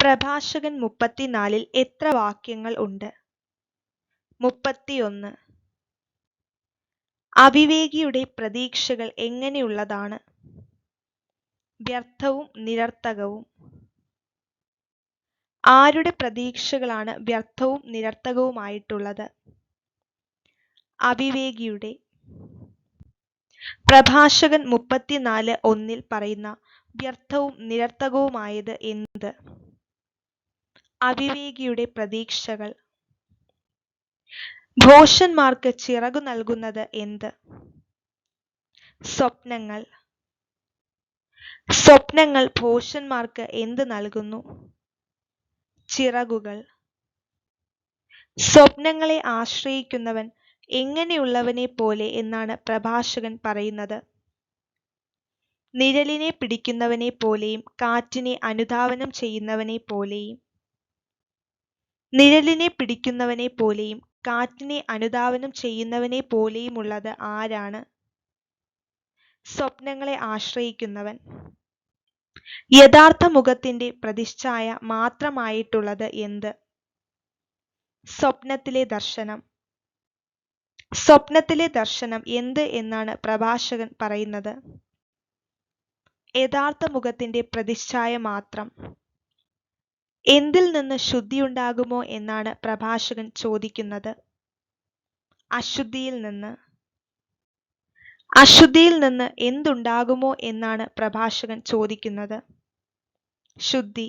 പ്രഭാഷകൻ 34-ൽ എത്ര വാക്യങ്ങൾ ഉണ്ട്? 31. അവിവേകിയുടെ പ്രതീക്ഷകൾ എങ്ങനെയുള്ളതാണ്? വ്യർത്ഥവും നിരർത്ഥകവും. ആരുടെ പ്രതീക്ഷകളാണ് വ്യർത്ഥവും നിരർത്ഥകവുമായിട്ടുള്ളത്? അവിവേകിയുടെ. പ്രഭാഷകൻ 34:1 പറയുന്ന വ്യർത്ഥവും നിരർത്ഥകവുമായത് എന്ത്? അവിവേകിയുടെ പ്രതീക്ഷകൾ. ഭോഷന്മാർക്ക് ചിറകു നൽകുന്നത് എന്ത്? സ്വപ്നങ്ങൾ. സ്വപ്നങ്ങൾ ഭോഷന്മാർക്ക് എന്ത് നൽകുന്നു? ചിറകുകൾ. സ്വപ്നങ്ങളെ ആശ്രയിക്കുന്നവൻ എങ്ങനെയുള്ളവനെ പോലെ എന്നാണ് പ്രഭാഷകൻ പറയുന്നത്? നിഴലിനെ പിടിക്കുന്നവനെ പോലെയും കാറ്റിനെ അനുധാവനം ചെയ്യുന്നവനെ പോലെയും. നിഴലിനെ പിടിക്കുന്നവനെ പോലെയും കാറ്റിനെ അനുധാവനം ചെയ്യുന്നവനെ പോലെയുമുള്ളത് ആരാണ്? സ്വപ്നങ്ങളെ ആശ്രയിക്കുന്നവൻ. യഥാർത്ഥ മുഖത്തിന്റെ പ്രതിച്ഛായ മാത്രമായിട്ടുള്ളത് എന്ത്? സ്വപ്നത്തിലെ ദർശനം. സ്വപ്നത്തിലെ ദർശനം എന്ത് എന്നാണ് പ്രഭാഷകൻ പറയുന്നത്? യഥാർത്ഥ മുഖത്തിന്റെ പ്രതിച്ഛായ മാത്രം. എന്തിൽ നിന്ന് ശുദ്ധിയുണ്ടാകുമോ എന്നാണ് പ്രഭാഷകൻ ചോദിക്കുന്നത്? അശുദ്ധിയിൽ നിന്ന്. അശുദ്ധിയിൽ നിന്ന് എന്തുണ്ടാകുമോ എന്നാണ് പ്രഭാഷകൻ ചോദിക്കുന്നത്? ശുദ്ധി.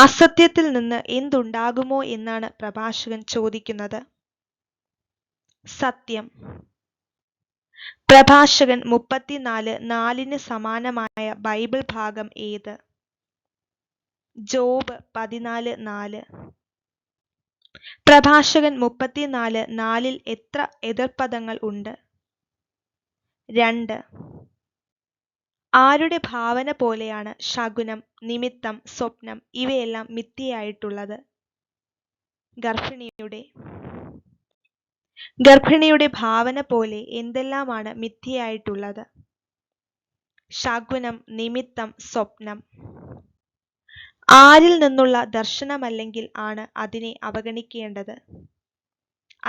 അസത്യത്തിൽ നിന്ന് എന്തുണ്ടാകുമോ എന്നാണ് പ്രഭാഷകൻ ചോദിക്കുന്നത്? സത്യം. പ്രഭാഷകൻ 34:4 സമാനമായ ബൈബിൾ ഭാഗം ഏത്? ജോബ് 14:4. പ്രഭാഷകൻ 34:4 എത്ര എതിർപദങ്ങൾ ഉണ്ട്? 2. ആരുടെ ഭാവന പോലെയാണ് ശകുനം, നിമിത്തം, സ്വപ്നം ഇവയെല്ലാം മിഥ്യയായിട്ടുള്ളത്? ഗർഭിണിയുടെ. ഗർഭിണിയുടെ ഭാവന പോലെ എന്തെല്ലാമാണ് മിഥ്യയായിട്ടുള്ളത്? ശകുനം, നിമിത്തം, സ്വപ്നം. ആരിൽ നിന്നുള്ള ദർശനമല്ലെങ്കിൽ ആണ് അതിനെ അവഗണിക്കേണ്ടത്?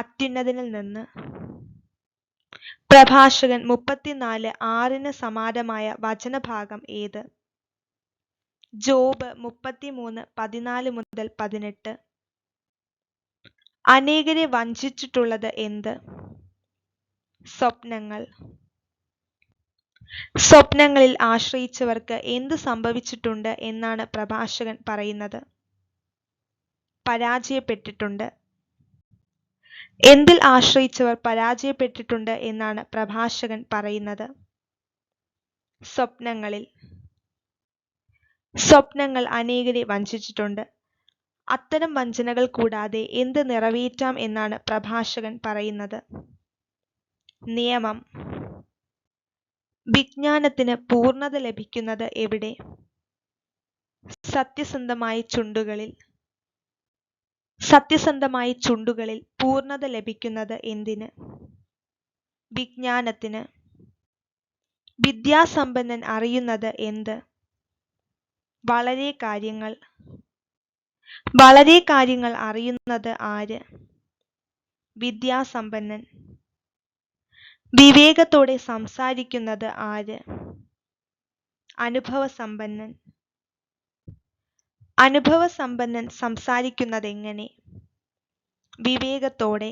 അത്യുന്നതനിൽ നിന്ന്. പ്രഭാഷകൻ 34:6 സമാനമായ വചനഭാഗം ഏത്? ജോബ് 33:14-18. അനേകരെ വഞ്ചിച്ചിട്ടുള്ളത് എന്ത്? സ്വപ്നങ്ങൾ. സ്വപ്നങ്ങളിൽ ആശ്രയിച്ചവർക്ക് എന്ത് സംഭവിച്ചിട്ടുണ്ട് എന്നാണ് പ്രഭാഷകൻ പറയുന്നത്? പരാജയപ്പെട്ടിട്ടുണ്ട്. എന്തിൽ ആശ്രയിച്ചവർ പരാജയപ്പെട്ടിട്ടുണ്ട് എന്നാണ് പ്രഭാഷകൻ പറയുന്നത്? സ്വപ്നങ്ങളിൽ. സ്വപ്നങ്ങൾ അനേകരെ വഞ്ചിച്ചിട്ടുണ്ട്. അത്തരം വഞ്ചനകൾ കൂടാതെ എന്ത് നിറവേറ്റാം എന്നാണ് പ്രഭാഷകൻ പറയുന്നത്? നിയമം. വിജ്ഞാനത്തിന് പൂർണ്ണത ലഭിക്കുന്നത് എവിടെ? സത്യസന്ധമായ ചുണ്ടുകളിൽ. സത്യസന്ധമായ ചുണ്ടുകളിൽ പൂർണ്ണത ലഭിക്കുന്നത് എന്തിന്? വിജ്ഞാനത്തിന്. വിദ്യാസമ്പന്നൻ അറിയുന്നത് എന്ത്? വളരെ കാര്യങ്ങൾ. വളരെ കാര്യങ്ങൾ അറിയുന്നത് ആര്? വിദ്യാസമ്പന്നൻ. വിവേകത്തോടെ സംസാരിക്കുന്നത് ആര്? അനുഭവസമ്പന്നൻ. അനുഭവസമ്പന്നൻ സംസാരിക്കുന്നതെങ്ങനെ? വിവേകത്തോടെ.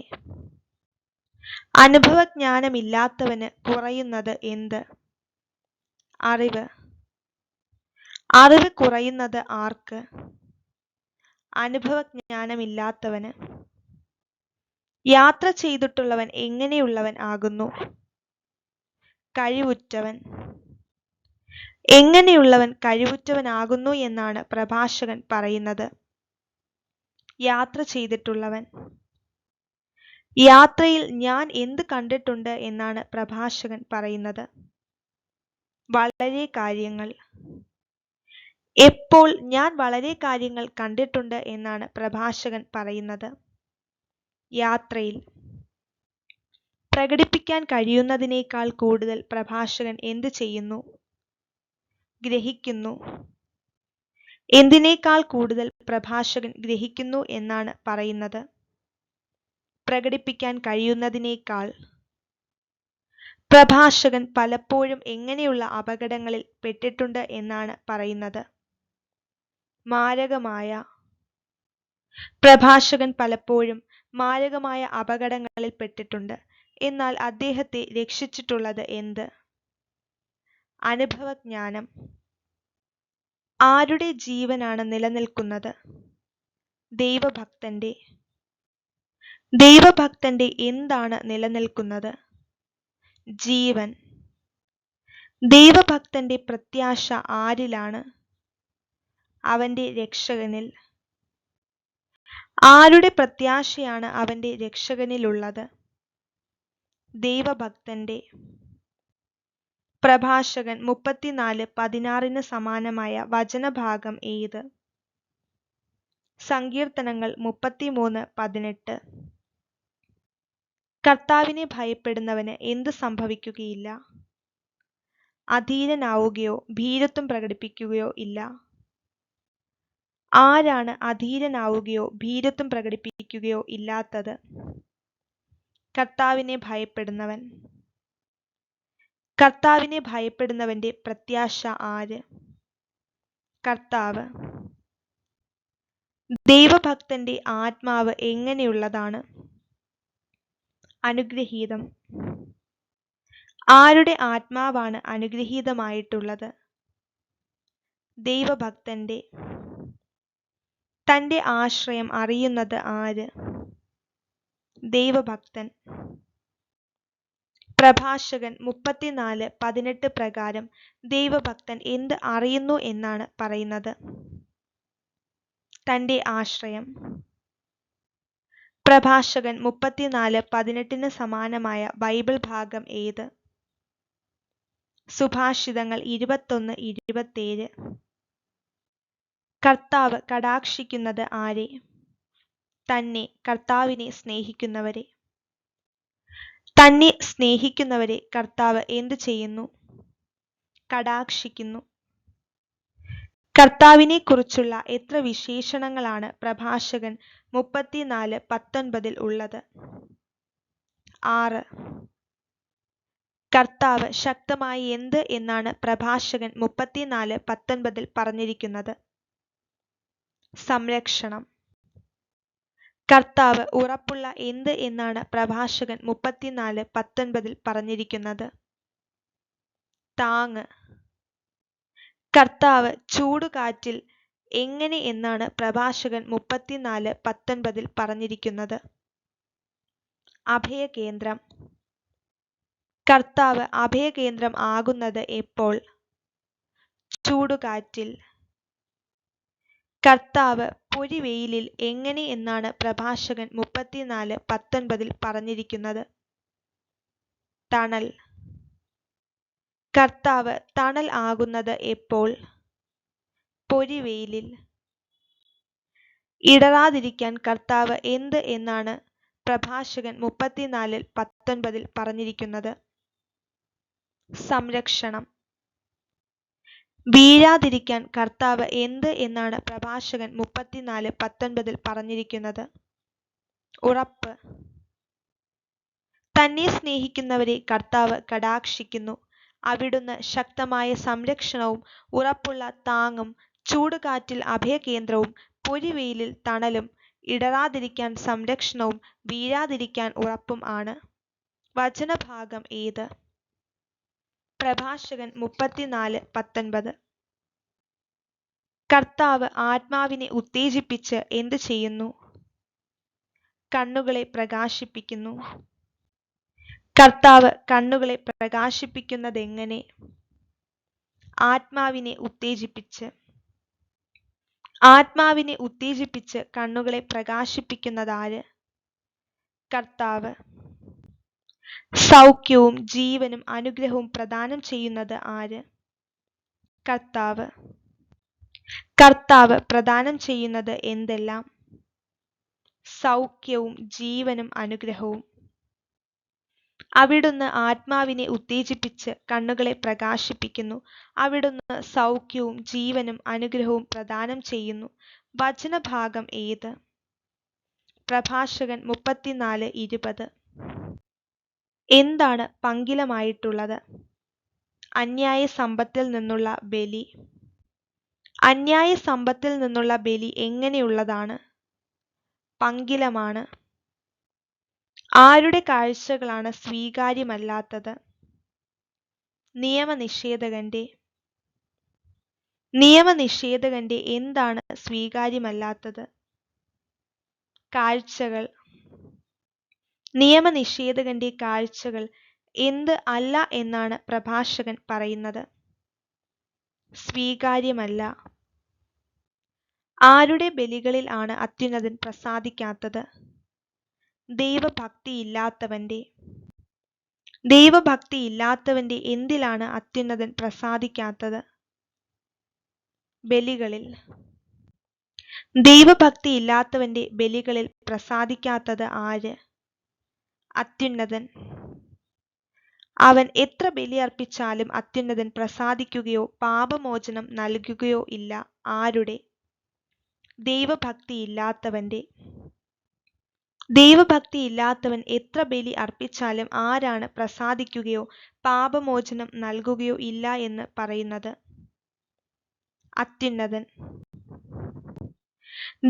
അനുഭവജ്ഞാനമില്ലാത്തവന് കുറയുന്നത് എന്ത്? അറിവ്. അറിവ് കുറയുന്നത് ആർക്ക്? അനുഭവജ്ഞാനമില്ലാത്തവന്. യാത്ര ചെയ്തിട്ടുള്ളവൻ എങ്ങനെയുള്ളവൻ ആകുന്നു? കഴിവുറ്റവൻ. എങ്ങനെയുള്ളവൻ കഴിവുറ്റവനാകുന്നു എന്നാണ് പ്രഭാഷകൻ പറയുന്നത്? യാത്ര ചെയ്തിട്ടുള്ളവൻ. യാത്രയിൽ ഞാൻ എന്ത് കണ്ടിട്ടുണ്ട് എന്നാണ് പ്രഭാഷകൻ പറയുന്നത്? വളരെ കാര്യങ്ങൾ. എപ്പോൾ ഞാൻ വളരെ കാര്യങ്ങൾ കണ്ടിട്ടുണ്ട് എന്നാണ് പ്രഭാഷകൻ പറയുന്നത്? യാത്രയിൽ. പ്രകടിപ്പിക്കാൻ കഴിയുന്നതിനേക്കാൾ കൂടുതൽ പ്രഭാഷകൻ എന്ത് ചെയ്യുന്നു? ഗ്രഹിക്കുന്നു. എന്തിനേക്കാൾ കൂടുതൽ പ്രഭാഷകൻ ഗ്രഹിക്കുന്നു എന്നാണ് പറയുന്നത്. പ്രകടിപ്പിക്കാൻ കഴിയുന്നതിനേക്കാൾ. പ്രഭാഷകൻ പലപ്പോഴും എങ്ങനെയുള്ള അപകടങ്ങളിൽ പെട്ടിട്ടുണ്ട് എന്നാണ് പറയുന്നത്. മാരകമായ. പ്രഭാഷകൻ പലപ്പോഴും മാരകമായ അപകടങ്ങളിൽ പെട്ടിട്ടുണ്ട്. എന്നാൽ അദ്ദേഹത്തെ രക്ഷിച്ചിട്ടുള്ളത് എന്ത്? അനുഭവജ്ഞാനം. ആരുടെ ജീവനാണ് നിലനിൽക്കുന്നത്? ദൈവഭക്തന്റെ. ദൈവഭക്തന്റെ എന്താണ് നിലനിൽക്കുന്നത്? ജീവൻ. ദൈവഭക്തന്റെ പ്രത്യാശ ആരിലാണ്? അവന്റെ രക്ഷകനിൽ. ആരുടെ പ്രത്യാശയാണ് അവന്റെ രക്ഷകനിലുള്ളത്? ദൈവഭക്തന്റെ. പ്രഭാഷകൻ 34:16 സമാനമായ വചനഭാഗം ഏത്? സങ്കീർത്തനങ്ങൾ 33:18. കർത്താവിനെ ഭയപ്പെടുന്നവന് എന്ത് സംഭവിക്കുകയില്ല? അധീരനാവുകയോ ഭീരുത്വം പ്രകടിപ്പിക്കുകയോ ഇല്ല. ആരാണ് അധീരനാവുകയോ ഭീരുത്വം പ്രകടിപ്പിക്കുകയോ ഇല്ലാത്തത്? കർത്താവിനെ ഭയപ്പെടുന്നവൻ. കർത്താവിനെ ഭയപ്പെടുന്നവന്റെ പ്രത്യാശ ആര്? കർത്താവ്. ദൈവഭക്തന്റെ ആത്മാവ് എങ്ങനെയുള്ളതാണ്? അനുഗ്രഹീതം. ആരുടെ ആത്മാവാണ് അനുഗ്രഹീതമായിട്ടുള്ളത്? ദൈവഭക്തന്റെ. തന്റെ ആശ്രയം അറിയുന്നത് ആര്? ദൈവഭക്തൻ. പ്രഭാഷകൻ 34:18 പ്രകാരം ദൈവഭക്തൻ എന്ത് അറിയുന്നു എന്നാണ് പറയുന്നത്? തന്റെ ആശ്രയം. പ്രഭാഷകൻ 34:18 സമാനമായ ബൈബിൾ ഭാഗം ഏത്? സുഭാഷിതങ്ങൾ 21:27. കർത്താവ് കടാക്ഷിക്കുന്നത് ആരെ? തന്നെ കർത്താവിനെ സ്നേഹിക്കുന്നവരെ. തന്നെ സ്നേഹിക്കുന്നവരെ കർത്താവ് എന്തു ചെയ്യുന്നു? കടാക്ഷിക്കുന്നു. കർത്താവിനെ കുറിച്ചുള്ള എത്ര വിശേഷണങ്ങളാണ് പ്രഭാഷകൻ 34:19 ഉള്ളത്? 6. കർത്താവ് ശക്തമായി എന്ത് എന്നാണ് പ്രഭാഷകൻ 34:19 പറഞ്ഞിരിക്കുന്നത്? സംരക്ഷണം. കർത്താവ് ഉറപ്പുള്ള എന്ത് എന്നാണ് പ്രഭാഷകൻ 34:19 പറഞ്ഞിരിക്കുന്നത്? താങ്ങ്. കർത്താവ് ചൂടുകാറ്റിൽ എങ്ങനെ എന്നാണ് പ്രഭാഷകൻ 34:19 പറഞ്ഞിരിക്കുന്നത്? അഭയകേന്ദ്രം. കർത്താവ് അഭയകേന്ദ്രം ആകുന്നത് എപ്പോൾ? ചൂടുകാറ്റിൽ. കർത്താവ് പൊരിവെയിലിൽ എങ്ങനെ എന്നാണ് പ്രഭാഷകൻ 34:19 പറഞ്ഞിരിക്കുന്നത്? തണൽ. കർത്താവ് തണൽ ആകുന്നത് എപ്പോൾ? പൊരിവെയിലിൽ. ഇടറാതിരിക്കാൻ കർത്താവ് എന്ത് എന്നാണ് പ്രഭാഷകൻ 34:19 പറഞ്ഞിരിക്കുന്നത്? സംരക്ഷണം. വീഴാതിരിക്കാൻ കർത്താവ് എന്ത് എന്നാണ് പ്രഭാഷകൻ 34:19 പറഞ്ഞിരിക്കുന്നത്? ഉറപ്പ്. തന്നെ സ്നേഹിക്കുന്നവരെ കർത്താവ് കടാക്ഷിക്കുന്നു. അവിടുന്ന് ശക്തമായ സംരക്ഷണവും ഉറപ്പുള്ള താങ്ങും ചൂടുകാറ്റിൽ അഭയകേന്ദ്രവും പൊരിവെയിലിൽ തണലും ഇടറാതിരിക്കാൻ സംരക്ഷണവും വീഴാതിരിക്കാൻ ഉറപ്പും ആണ്. വചനഭാഗം ഏത്? പ്രഭാഷകൻ 34:19. കർത്താവ് ആത്മാവിനെ ഉത്തേജിപ്പിച്ച് എന്തു ചെയ്യുന്നു? കണ്ണുകളെ പ്രകാശിപ്പിക്കുന്നു. കർത്താവ് കണ്ണുകളെ പ്രകാശിപ്പിക്കുന്നതെങ്ങനെ? ആത്മാവിനെ ഉത്തേജിപ്പിച്ച്. ആത്മാവിനെ ഉത്തേജിപ്പിച്ച് കണ്ണുകളെ പ്രകാശിപ്പിക്കുന്നതാര്? കർത്താവ്. സൗഖ്യവും ജീവനും അനുഗ്രഹവും പ്രദാനം ചെയ്യുന്നത് ആര്? കർത്താവ്. കർത്താവ് പ്രദാനം ചെയ്യുന്നത് എന്തെല്ലാം? സൗഖ്യവും ജീവനും അനുഗ്രഹവും. അവിടുന്ന് ആത്മാവിനെ ഉത്തേജിപ്പിച്ച് കണ്ണുകളെ പ്രകാശിപ്പിക്കുന്നു. അവിടുന്ന് സൗഖ്യവും ജീവനും അനുഗ്രഹവും പ്രദാനം ചെയ്യുന്നു. വചനഭാഗം ഏത്? പ്രഭാഷകൻ 34:20. എന്താണ് പങ്കിലമായിട്ടുള്ളത്? അന്യായ സമ്പത്തിൽ നിന്നുള്ള ബലി. അന്യായ സമ്പത്തിൽ നിന്നുള്ള ബലി എങ്ങനെയുള്ളതാണ്? പങ്കിലമാണ്. ആരുടെ കാഴ്ചകളാണ് സ്വീകാര്യമല്ലാത്തത്? നിയമനിഷേധകന്റെ. നിയമനിഷേധകന്റെ എന്താണ് സ്വീകാര്യമല്ലാത്തത്? കാഴ്ചകൾ. നിയമനിഷേധകന്റെ കാഴ്ചകൾ എന്ത് അല്ല എന്നാണ് പ്രഭാഷകൻ പറയുന്നത്? സ്വീകാര്യമല്ല. ആരുടെ ബലികളിൽ ആണ് അത്യുന്നതൻ പ്രസാദിക്കാത്തത്? ദൈവഭക്തിയില്ലാത്തവന്റെ. ദൈവഭക്തിയില്ലാത്തവന്റെ എന്തിലാണ് അത്യുന്നതൻ പ്രസാദിക്കാത്തത്? ബലികളിൽ. ദൈവഭക്തിയില്ലാത്തവന്റെ ബലികളിൽ പ്രസാദിക്കാത്തത് ആര്? അത്യുന്നതൻ. അവൻ എത്ര ബലിയർപ്പിച്ചാലും അത്യുന്നതൻ പ്രസാദിക്കുകയോ പാപമോചനം നൽകുകയോ ഇല്ല. ആരുടെ? ദൈവഭക്തിയില്ലാത്തവന്റെ. ദൈവഭക്തിയില്ലാത്തവൻ എത്ര ബലി അർപ്പിച്ചാലും ആരാണ് പ്രസാദിക്കുകയോ പാപമോചനം നൽകുകയോ ഇല്ല എന്ന് പറയുന്നത്? അത്യുന്നതൻ.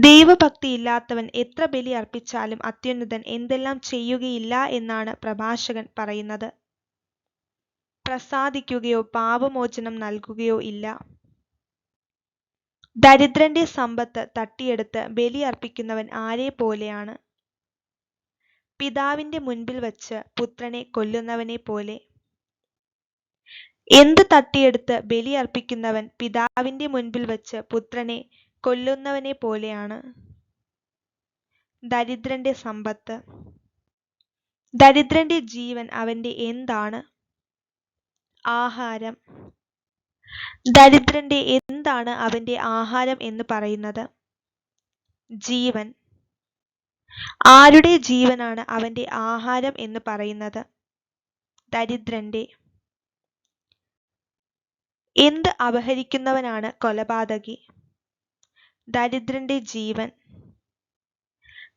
ദൈവഭക്തിയില്ലാത്തവൻ എത്ര ബലി അർപ്പിച്ചാലും അത്യുന്നതൻ എന്തെല്ലാം ചെയ്യുകയില്ല എന്നാണ് പ്രഭാഷകൻ പറയുന്നത്? പ്രസാദിക്കുകയോ പാപമോചനം നൽകുകയോ ഇല്ല. ദരിദ്രന്റെ സമ്പത്ത് തട്ടിയെടുത്ത് ബലി അർപ്പിക്കുന്നവൻ ആരെ പോലെയാണ്? പിതാവിന്റെ മുൻപിൽ വച്ച് പുത്രനെ കൊല്ലുന്നവനെ പോലെ. എന്ത് തട്ടിയെടുത്ത് ബലി അർപ്പിക്കുന്നവൻ പിതാവിന്റെ മുൻപിൽ വച്ച് പുത്രനെ കൊല്ലുന്നവനെ പോലെയാണ്? ദരിദ്രന്റെ സമ്പത്ത്. ദരിദ്രന്റെ ജീവൻ അവന്റെ എന്താണ്? ആഹാരം. ദരിദ്രന്റെ എന്താണ് അവന്റെ ആഹാരം എന്ന് പറയുന്നത്? ജീവൻ. ആരുടെ ജീവനാണ് അവന്റെ ആഹാരം എന്ന് പറയുന്നത്? ദരിദ്രന്റെ. എന്ത് അപഹരിക്കുന്നവനാണ് കൊലപാതകി? ദരിദ്രന്റെ ജീവൻ.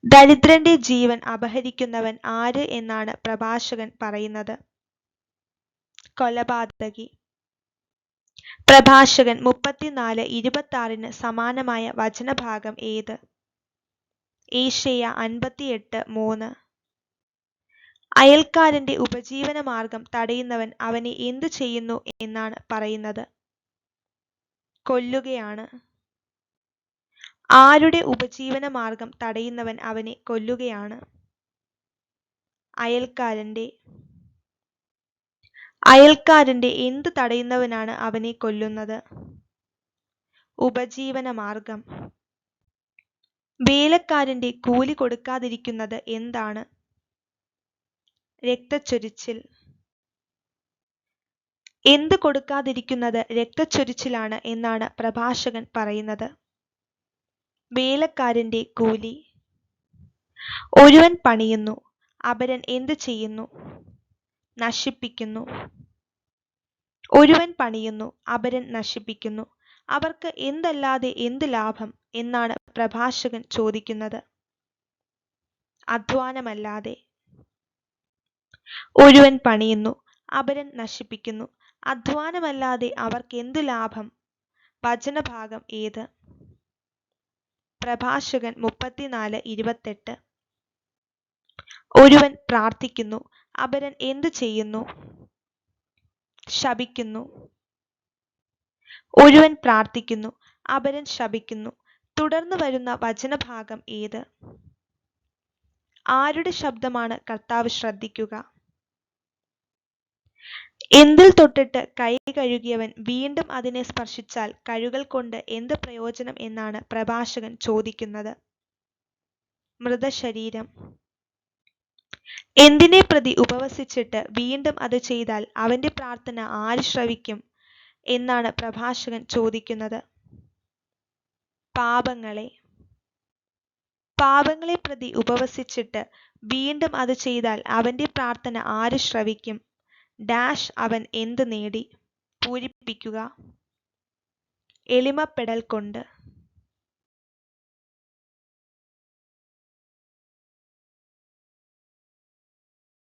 ദരിദ്രന്റെ ജീവൻ അപഹരിക്കുന്നവൻ ആര് എന്നാണ് പ്രഭാഷകൻ പറയുന്നത്? കൊലപാതകി. പ്രഭാഷകൻ 34:26 സമാനമായ വചനഭാഗം ഏത്? ഏശയ്യ 58:3. അയൽക്കാരന്റെ ഉപജീവനമാർഗം തടയുന്നവൻ അവനെ എന്തു ചെയ്യുന്നു എന്നാണ് പറയുന്നത്? കൊല്ലുകയാണ്. ആരുടെ ഉപജീവനമാർഗം തടയുന്നവൻ അവനെ കൊല്ലുകയാണ്? അയൽക്കാരന്റെ. അയൽക്കാരന്റെ എന്ത് തടയുന്നവനാണ് അവനെ കൊല്ലുന്നത്? ഉപജീവനമാർഗം. വേലക്കാരന്റെ കൂലി കൊടുക്കാതിരിക്കുന്നത് എന്താണ്? രക്തച്ചൊരിച്ചിൽ. എന്ത് കൊടുക്കാതിരിക്കുന്നത് രക്തച്ചൊരിച്ചിലാണ് എന്നാണ് പ്രഭാഷകൻ പറയുന്നത്? വേലക്കാരന്റെ കൂലി. ഒരുവൻ പണിയുന്നു, അപരൻ എന്ത് ചെയ്യുന്നു? നശിപ്പിക്കുന്നു. ഒരുവൻ പണിയുന്നു, അപരൻ നശിപ്പിക്കുന്നു. അവർക്ക് എന്തല്ലാതെ എന്ത് ലാഭം എന്നാണ് പ്രഭാഷകൻ ചോദിക്കുന്നത്? അധ്വാനമല്ലാതെ. ഒരുവൻ പണിയുന്നു, അപരൻ നശിപ്പിക്കുന്നു. അധ്വാനമല്ലാതെ അവർക്ക് എന്തു ലാഭം? വചനഭാഗം ഏത്? പ്രഭാഷകൻ 34:28. ഒരുവൻ പ്രാർത്ഥിക്കുന്നു, അപരൻ എന്തു ചെയ്യുന്നു? ശപിക്കുന്നു. ഒരുവൻ പ്രാർത്ഥിക്കുന്നു, അപരൻ ശപിക്കുന്നു. തുടർന്ന് വരുന്ന വചനഭാഗം ഏത്? ആരുടെ ശബ്ദമാണ് കർത്താവ് ശ്രദ്ധിക്കുക? എന്തിൽ തൊട്ടിട്ട് കൈ കഴുകിയവൻ വീണ്ടും അതിനെ സ്പർശിച്ചാൽ കഴുകൽ കൊണ്ട് എന്ത് പ്രയോജനം എന്നാണ് പ്രഭാഷകൻ ചോദിക്കുന്നത്? മൃതശരീരം. എന്തിനെ പ്രതി ഉപവസിച്ചിട്ട് വീണ്ടും അത് ചെയ്താൽ അവന്റെ പ്രാർത്ഥന ആര് ശ്രവിക്കും എന്നാണ് പ്രഭാഷകൻ ചോദിക്കുന്നത്? പാപങ്ങളെ. പാപങ്ങളെ പ്രതി ഉപവസിച്ചിട്ട് വീണ്ടും അത് ചെയ്താൽ അവന്റെ പ്രാർത്ഥന ആര് ശ്രവിക്കും? ഡാഷ് അവൻ എന്ത് നേടി? പൂരിപ്പിക്കുക. എളിമപ്പെടൽ കൊണ്ട്.